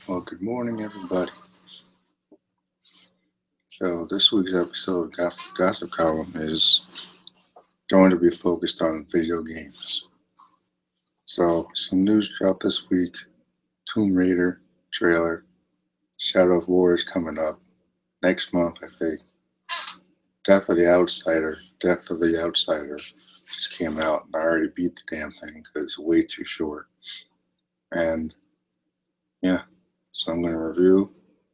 Well, good morning, everybody. So, this week's episode of Gossip Column is going to be focused on video games. So, some news dropped this week: Tomb Raider trailer, Shadow of War is coming up next month, I think. Death of the Outsider just came out, and I already beat the damn thing because it's way too short. And yeah, so I'm going to review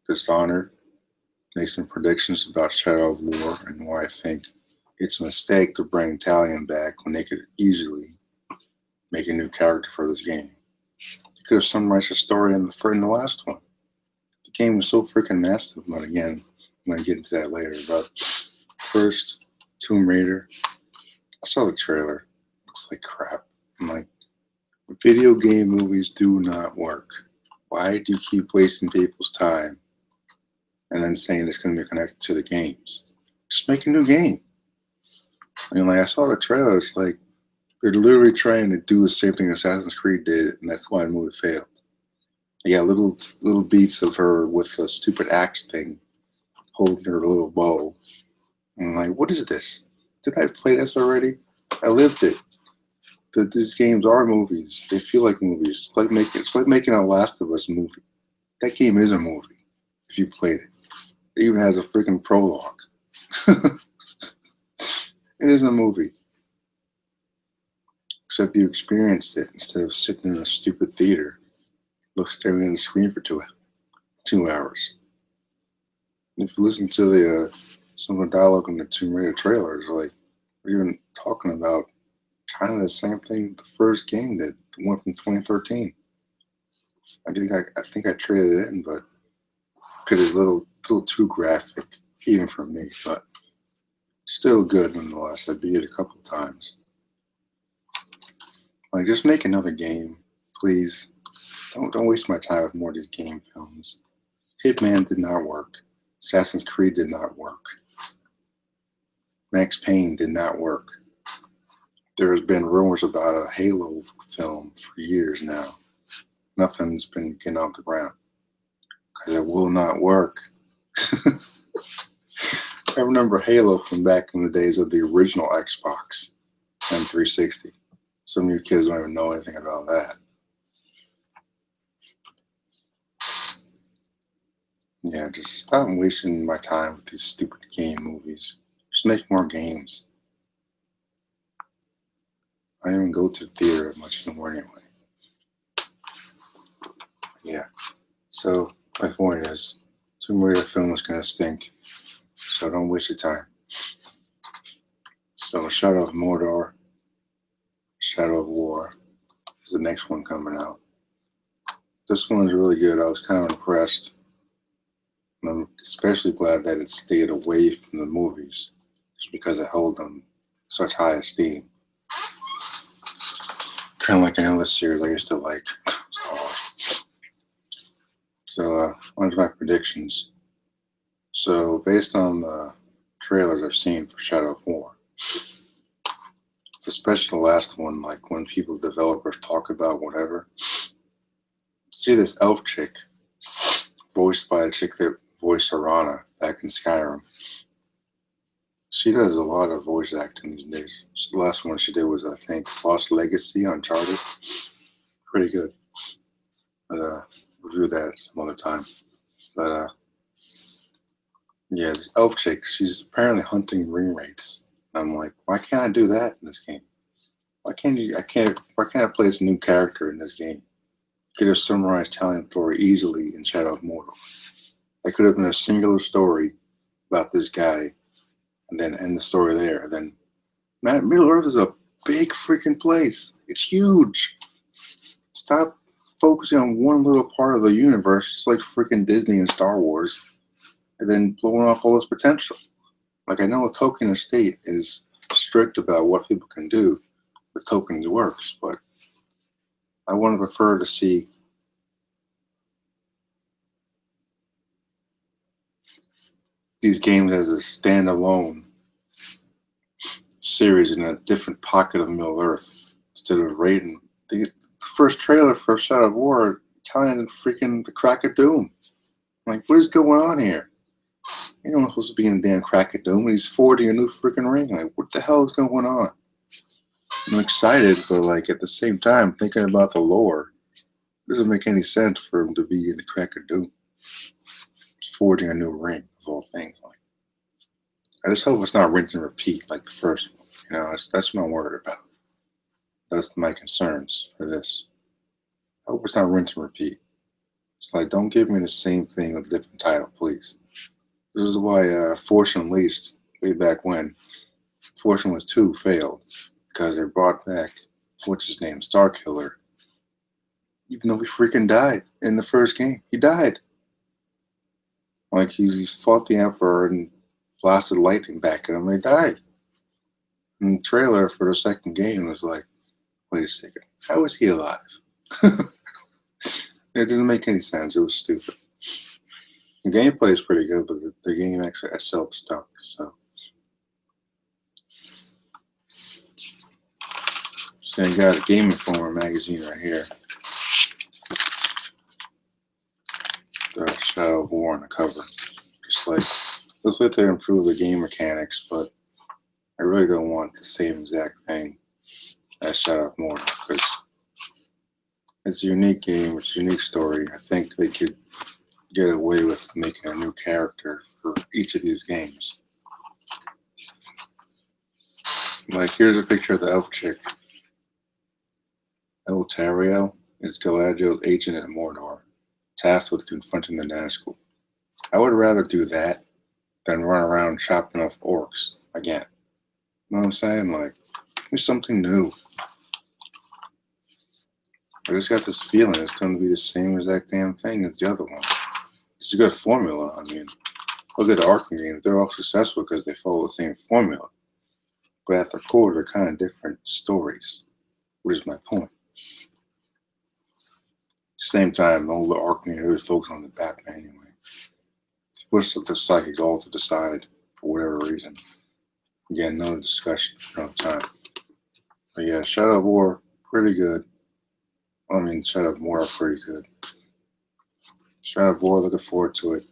Dishonored, make some predictions about Shadow of War, and why I think it's a mistake to bring Talion back when they could easily make a new character for this game. They could have summarized the story in the last one. The game was so freaking massive, but again, I'm going to get into that later. But first, Tomb Raider. I saw the trailer. Looks like crap. I'm like, video game movies do not work. Why do you keep wasting people's time and then saying it's going to be connected to the games? Just make a new game. I mean, like, I saw the trailer. It's like they're literally trying to do the same thing Assassin's Creed did, and that's why the movie failed. You got little beats of her with the stupid axe thing, holding her little bow. And I'm like, what is this? Did I play this already? I lived it. These games are movies. They feel like movies. It's like making a Last of Us movie. That game is a movie if you played it. It even has a freaking prologue. It is a movie, except you experienced it instead of sitting in a stupid theater, staring at the screen for 2 hours. And if you listen to the some of the dialogue in the Tomb Raider trailers, like we're even talking about kind of the same thing the first game did, the one from 2013. I think I traded it in, but because it's a little too graphic, even for me. But still good nonetheless. I beat it a couple of times. Like, just make another game, please. Don't waste my time with more of these game films. Hitman did not work. Assassin's Creed did not work. Max Payne did not work. There has been rumors about a Halo film for years now. Nothing's been getting off the ground because it will not work. I remember Halo from back in the days of the original Xbox and 360. Some of you kids don't even know anything about that. Yeah, just stop wasting my time with these stupid game movies. Just make more games. I don't even go to the theater much anymore anyway. Yeah. So my point is, Tomb Raider film is gonna stink. So don't waste your time. So Shadow of Mordor, Shadow of War is the next one coming out. This one's really good. I was kind of impressed. And I'm especially glad that it stayed away from the movies, just because it held them such high esteem. Kind of like another series I used to like. So on to my predictions. So based on the trailers I've seen for Shadow of War, especially the last one, like when developers talk about whatever, see this elf chick, voiced by a chick that voiced Arana back in Skyrim. She does a lot of voice acting these days. So the last one she did was, I think, Lost Legacy, Uncharted. Pretty good. But review that some other time. But yeah, this elf chick, she's apparently hunting ring wraiths. And I'm like, why can't I do that in this game? Why can't you? I can't. Why can't I play this new character in this game? Could have summarized Talion story easily in Shadow of Mordor. It could have been a singular story about this guy, and then end the story there. And then, man, Middle Earth is a big freaking place. It's huge. Stop focusing on one little part of the universe, just like freaking Disney and Star Wars, and then blowing off all its potential. Like, I know a Tolkien estate is strict about what people can do with Tolkien's works, but I would prefer to see these games as a standalone series in a different pocket of Middle Earth instead of raiding. The first trailer for Shadow of War telling freaking the crack of doom. Like, what is going on here? You know, I'm supposed to be in the damn crack of doom, and he's forging a new freaking ring. Like, what the hell is going on? I'm excited, but like at the same time, thinking about the lore, it doesn't make any sense for him to be in the crack of doom, forging a new ring of all things. Like, I just hope it's not rinse and repeat like the first one. You know, that's what I'm worried about. That's my concerns for this. I hope it's not rinse and repeat. It's like, don't give me the same thing with a different title, please. This is why Fortune Unleashed, way back when, Fortune 2 failed, because they brought back, what's his name, Starkiller, even though he freaking died in the first game. He died. Like, he fought the Emperor and blasted lightning back at him, and he died. And the trailer for the second game was like, wait a second, how is he alive? It didn't make any sense. It was stupid. The gameplay is pretty good, but the game actually itself stunk. So I got a Game Informer magazine right here. The Shadow of War on the cover. Just like, looks like they improved the game mechanics, but I really don't want the same exact thing as Shadow of War, because it's a unique game, it's a unique story. I think they could get away with making a new character for each of these games. Like, here's a picture of the elf chick. Eltario is Galadriel's agent in Mordor, tasked with confronting the Nazgul. I would rather do that than run around chopping off orcs again. You know what I'm saying? Like, do something new. I just got this feeling it's going to be the same exact damn thing as the other one. It's a good formula. I mean, look at the Arkham games. They're all successful because they follow the same formula. But at their core, they're kind of different stories, which is my point. Same time, all the Arkham games really focus on the Batman anyway. Push the psychic all to the side for whatever reason. Again, no discussion, no time. But yeah, Shadow of War, pretty good. I mean, Shadow of War, pretty good. Shadow of War, looking forward to it.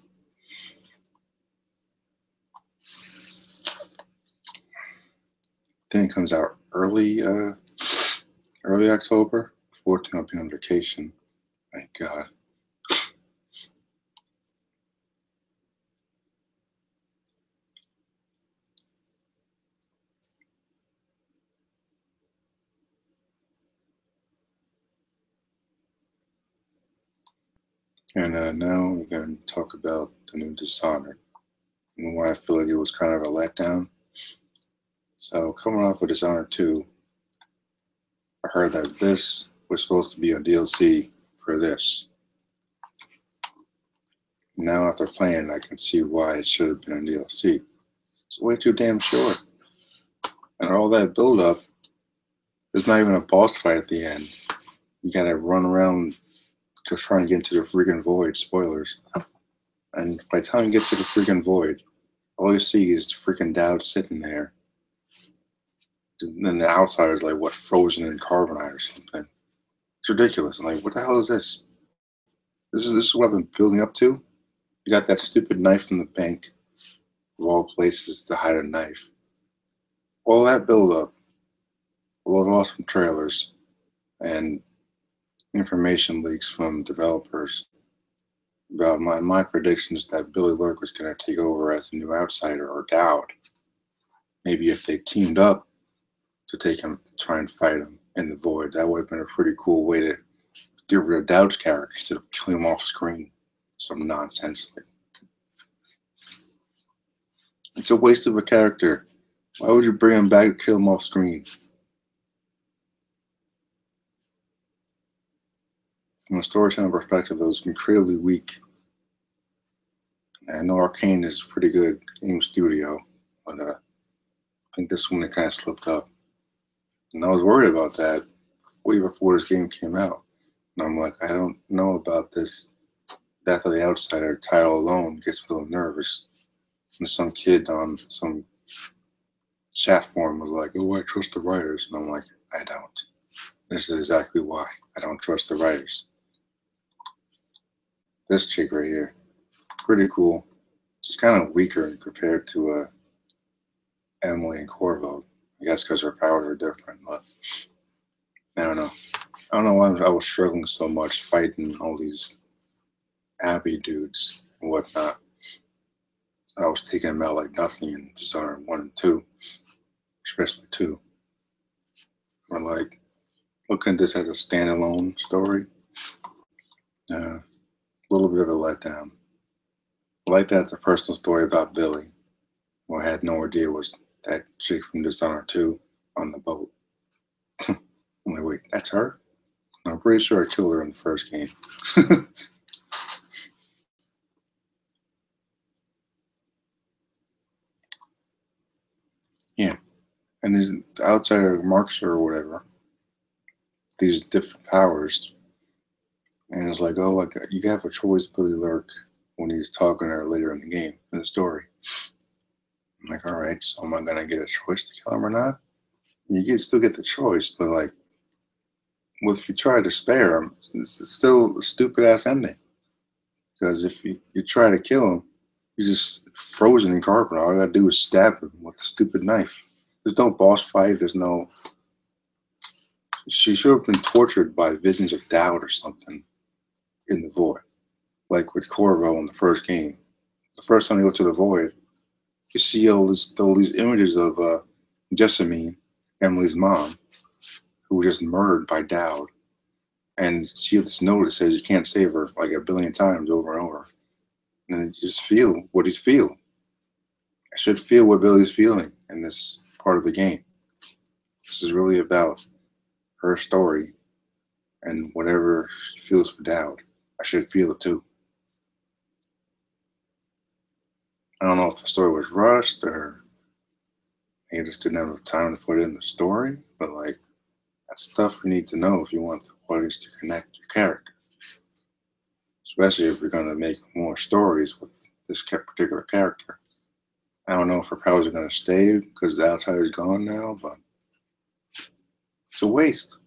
I think it comes out early October. 14, I'll be on vacation. Thank God. And now we're going to talk about the new Dishonored and why I feel like it was kind of a letdown. So, coming off of Dishonored 2, I heard that this was supposed to be a DLC for this. Now, after playing, I can see why it should have been a DLC. It's way too damn short. And all that build up, there's not even a boss fight at the end. You gotta run around just trying to get into the freaking void. Spoilers. And by the time you get to the freaking void, all you see is freaking Dowd sitting there. And then the outsider's like, what, frozen in carbonite or something. It's ridiculous. I'm like, what the hell is this? This is what I've been building up to? You got that stupid knife from the bank, of all places to hide a knife. All that build up, all of awesome trailers, and information leaks from developers about my predictions that Billy Lurk was going to take over as the new outsider, or Dowd. Maybe if they teamed up to take him, try and fight him in the void, that would have been a pretty cool way to get rid of Dowd's character instead of killing him off screen. Some nonsense. It's a waste of a character. Why would you bring him back and kill him off screen? From a storytelling perspective, that was incredibly weak. I know Arcane is a pretty good game studio, but I think this one kind of slipped up. And I was worried about that way before this game came out. And I'm like, I don't know about this Death of the Outsider title alone. Gets me a little nervous. And some kid on some chat forum was like, oh, I trust the writers. And I'm like, I don't. This is exactly why I don't trust the writers. This chick right here, pretty cool. She's kind of weaker compared to Emily and Corvo. I guess because her powers are different, but I don't know. I don't know why I was struggling so much fighting all these Abby dudes and whatnot. So I was taking them out like nothing in Dishonored 1 and 2, especially 2. Or like, looking at this as a standalone story, a little bit of a letdown. I like that it's a personal story about Billy, who I had no idea was that chick from Dishonored 2 on the boat. I'm like, wait, that's her? I'm pretty sure I killed her in the first game. Yeah. And these outsider marks or whatever, these different powers. And it's like, oh, like you have a choice, Billy Lurk, when he's talking to her later in the game, in the story. I'm like, all right, so am I going to get a choice to kill him or not? Still get the choice, but like, well, if you try to spare him, it's still a stupid ass ending. Because if you try to kill him, he's just frozen in carbon. All you gotta do is stab him with a stupid knife. There's no boss fight. There's no. She should have been tortured by visions of doubt or something in the void, like with Corvo in the first game. The first time you go to the void, you see all these images of Jessamine, Emily's mom, who was just murdered by Dowd. And she has this note that says you can't save her like a billion times over and over. And you just feel what he's feeling. I should feel what Billy's feeling in this part of the game. This is really about her story and whatever she feels for Dowd. I should feel it too. I don't know if the story was rushed or they just didn't have enough time to put it in the story, but like that's stuff we need to know if you want the audience to connect your character. Especially if you're going to make more stories with this particular character. I don't know if her powers are going to stay because the outsider's gone now, but it's a waste.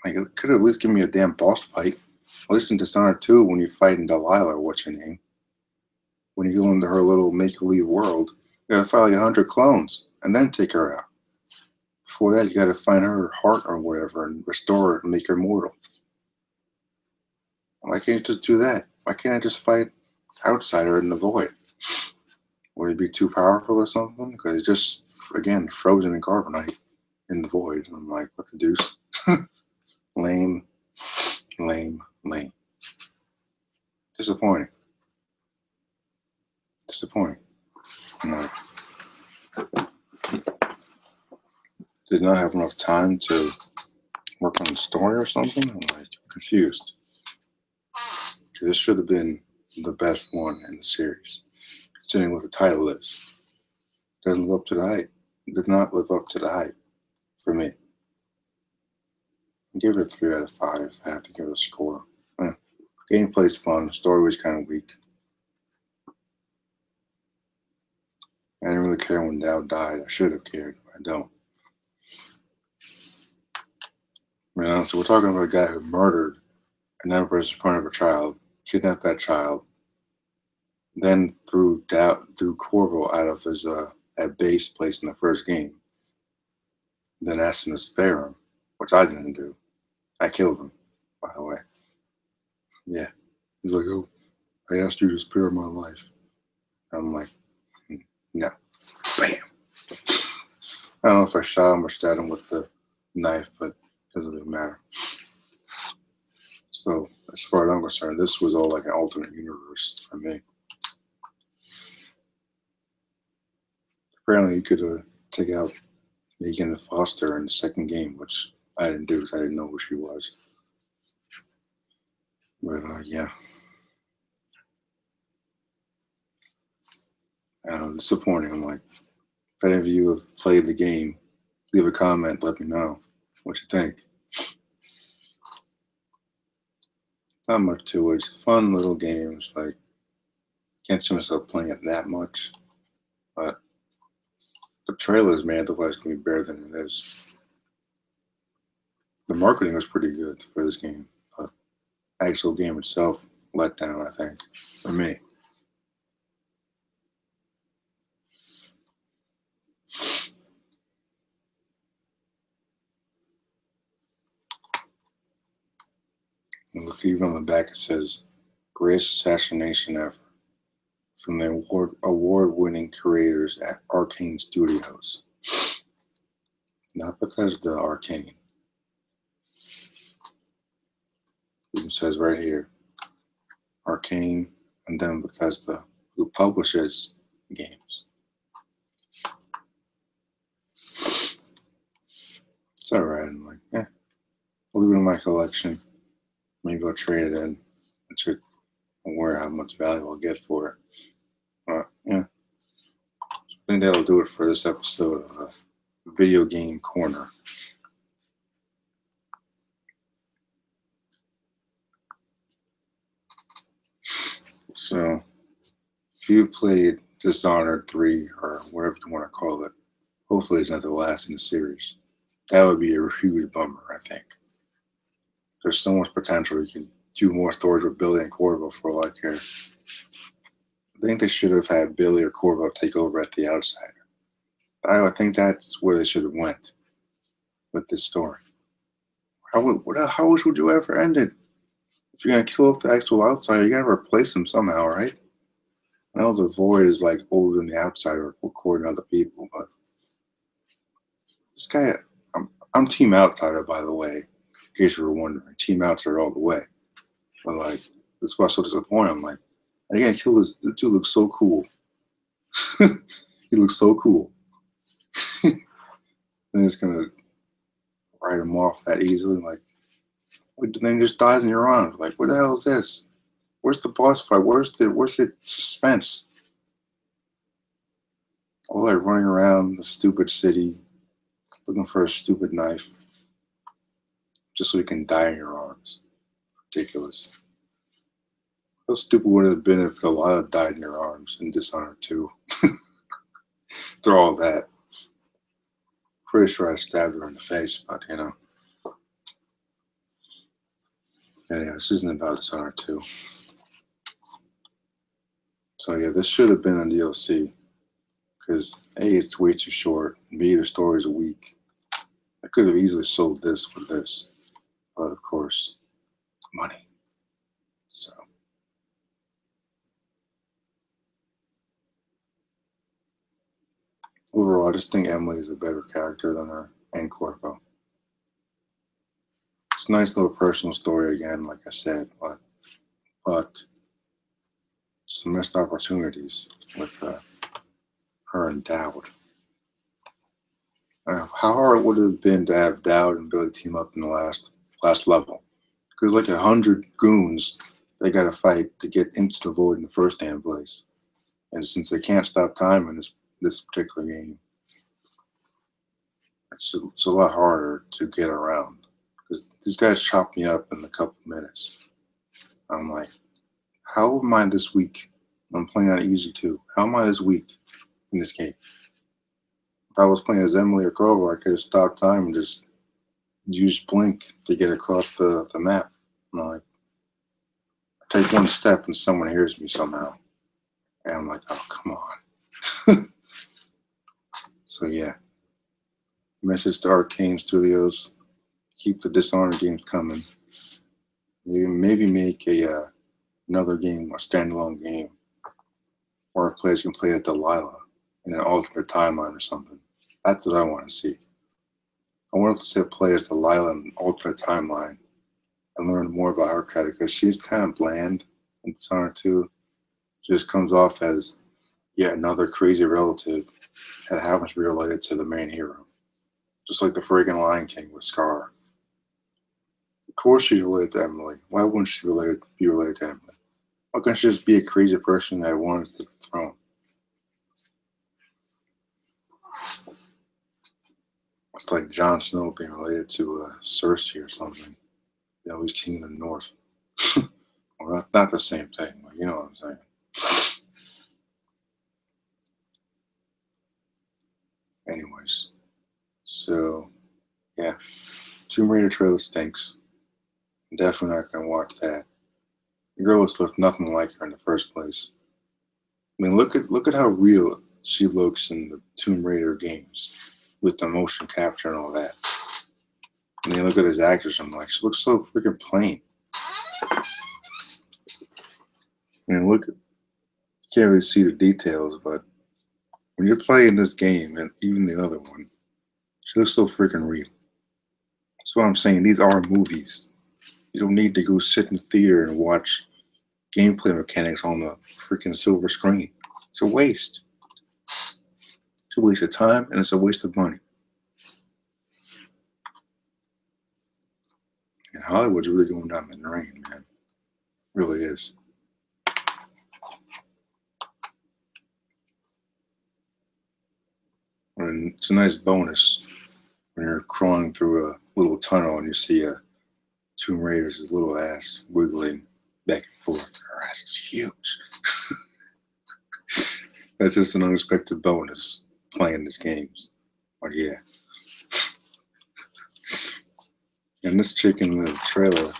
Like, it could at least give me a damn boss fight. At least in Dishonored 2, when you're fighting Delilah, or what's her name, when you go into her little make-believe world, you gotta fight like 100 clones and then take her out. Before that, you gotta find her heart or whatever and restore her and make her mortal. Why can't you just do that? Why can't I just fight Outsider in the void? Would he be too powerful or something? Because he's just, again, frozen in carbonite in the void. I'm like, what the deuce? Lame, lame, lame. Disappointing. Disappointing. I'm like, did not have enough time to work on the story or something? I'm like, confused. This should have been the best one in the series, considering what the title is. Doesn't live up to the hype. It does not live up to the hype for me. I give it a 3 out of 5. I have to give it a score. Gameplay's fun. The story was kind of weak. I didn't really care when Dowd died. I should have cared, but I don't. I mean, honestly, we're talking about a guy who murdered another person in front of a child, kidnapped that child, then threw Corvo out of his at base place in the first game, then asked him to spare him, which I didn't do. I killed him, by the way. Yeah. He's like, oh, I asked you to spare my life. I'm like, no. Bam! I don't know if I shot him or stabbed him with the knife, but it doesn't really matter. So, as far as I'm concerned, this was all like an alternate universe for me. Apparently, you could take out Megan Foster in the second game, which I didn't do because I didn't know who she was. But yeah. Disappointing. I'm like, if any of you have played the game, leave a comment, let me know what you think. Not much to it. It's fun little games. Like, can't see myself playing it that much. But the trailers made it look like it's going to be better than it is. The marketing was pretty good for this game. But the actual game itself letdown, I think, for me. And look, even on the back it says, "Greatest assassination ever," from the award-winning creators at Arcane Studios. Not Bethesda, Arcane. It says right here, Arcane, and then Bethesda, who publishes games. It's alright. I'm like, I'll leave it in my collection. Maybe I'll trade it in. I'm aware how much value I'll get for it. But yeah, I think that'll do it for this episode of Video Game Corner. So, if you played Dishonored 3 or whatever you want to call it, hopefully it's not the last in the series. That would be a huge bummer, I think. There's so much potential. You can do more stories with Billy and Corvo for all I care. I think they should have had Billy or Corvo take over at the Outsider. I think that's where they should have went with this story. How else would you ever end it? If you're gonna kill off the actual Outsider, you gotta replace him somehow, right? I know the Void is like older than the Outsider according to other people, but this guy, I'm Team Outsider, by the way, in case you were wondering. Team Outsider all the way. But like, this was so disappointing. I'm like, are you gonna kill this? This dude looks so cool. He looks so cool. And it's gonna write him off that easily. Like, then he just dies in your arms. Like, what the hell is this? Where's the boss fight? Where's the suspense? All like running around the stupid city, looking for a stupid knife, just so you can die in your arms. Ridiculous. How stupid would it have been if Delilah died in your arms in Dishonored 2? Through all that. Pretty sure I stabbed her in the face, but you know. Anyhow, this isn't about Dishonored 2. So yeah, this should have been a DLC. Because A, it's way too short, and B, the story's weak. I could have easily sold this with this. But of course, money. So. Overall, I just think Emily is a better character than her and Corvo. It's a nice little personal story again, like I said, but some missed opportunities with her and Dowd. How hard would it have been to have Dowd and Billy team up in the last level? Because like 100 goons they got to fight to get into the void in the first damn place, and since they can't stop time in this particular game, it's a lot harder to get around. Because these guys chop me up in a couple minutes. I'm like, how am I this weak? I'm playing on easy too. How am I this weak in this game? If I was playing as Emily or Corvo, I could have stopped time and just used blink to get across the map. I'm like, I take one step and someone hears me somehow. And I'm like, oh, come on. So yeah, message to Arcane Studios. Keep the Dishonored games coming. Maybe make another game, a standalone game, where players can play as Delilah in an alternate timeline or something. That's what I want to see. I want to play as Delilah in an alternate timeline and learn more about her character because she's kind of bland in Dishonored 2. She just comes off as yet another crazy relative that happens to be related to the main hero. Just like the friggin' Lion King with Scar. Of course she's related to Emily. Why wouldn't she be related to Emily? Why can't she just be a crazy person that wanted to take the throne? It's like Jon Snow being related to Cersei or something. You know, he's king of the north. Well, not the same thing, but you know what I'm saying. Anyways, so yeah, Tomb Raider trailer stinks. I'm definitely not gonna watch that. The girl looks nothing like her in the first place. I mean, look at how real she looks in the Tomb Raider games with the motion capture and all that. And then look at his actors. I'm like, she looks so freaking plain. I mean, look, you can't really see the details, but when you're playing this game and even the other one, she looks so freaking real. That's what I'm saying. These are movies. You don't need to go sit in the theater and watch gameplay mechanics on the freaking silver screen. It's a waste. It's a waste of time and it's a waste of money. And Hollywood's really going down the drain, man. It really is. And it's a nice bonus when you're crawling through a little tunnel and you see a Tomb Raider's little ass wiggling back and forth. Her ass is huge. That's just an unexpected bonus playing these games. But yeah. And this chick in the trailer,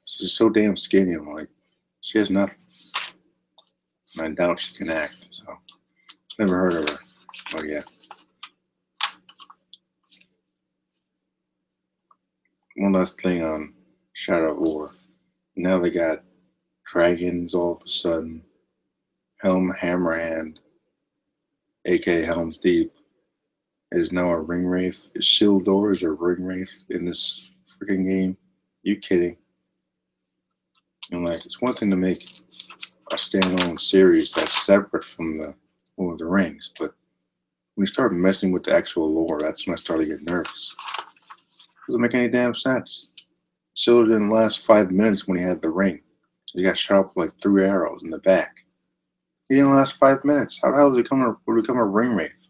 she's so damn skinny. I'm like, she has nothing. And I doubt she can act. So, never heard of her. But yeah. One last thing on Shadow of War. Now they got dragons all of a sudden. Helm Hammerhand, aka Helm's Deep, is now a ring wraith. Is Shieldor is a ring wraith in this freaking game? You kidding? And like, it's one thing to make a standalone series that's separate from the Lord of the Rings, but when you start messing with the actual lore, that's when I started to get nervous. Doesn't make any damn sense. Sildar didn't last 5 minutes when he had the ring. He got shot up with like 3 arrows in the back. He didn't last 5 minutes. How the hell did he become a ring wraith?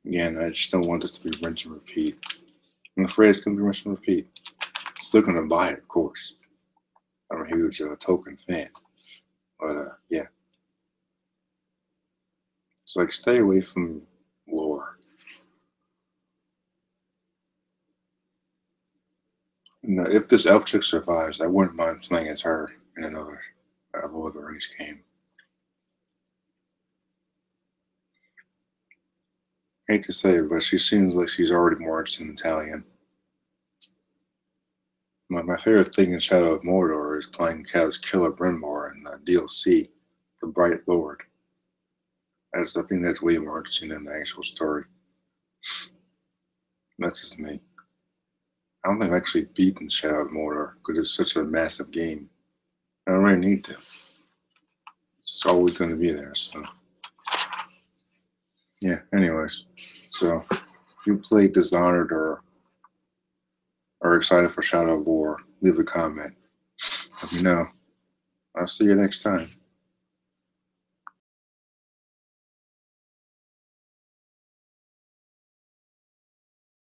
Again, I just don't want this to be rinse and repeat. I'm afraid it's going to be rinse and repeat. Still going to buy it, of course. I'm a huge Tolkien fan. But yeah. It's like, stay away from lore. You know, if this elf chick survives, I wouldn't mind playing as her in another Lord of the Rings game. I hate to say it, but she seems like she's already more interested in Italian. My favorite thing in Shadow of Mordor is playing as Killer Brynmor in the DLC, The Bright Lord. I think that's way more interesting than the actual story. That's just me. I don't think I've actually beaten Shadow of Mordor because it's such a massive game. I don't really need to. It's always going to be there, so. Yeah, anyways. So, if you played Dishonored or are excited for Shadow of War, leave a comment. Let me know. I'll see you next time.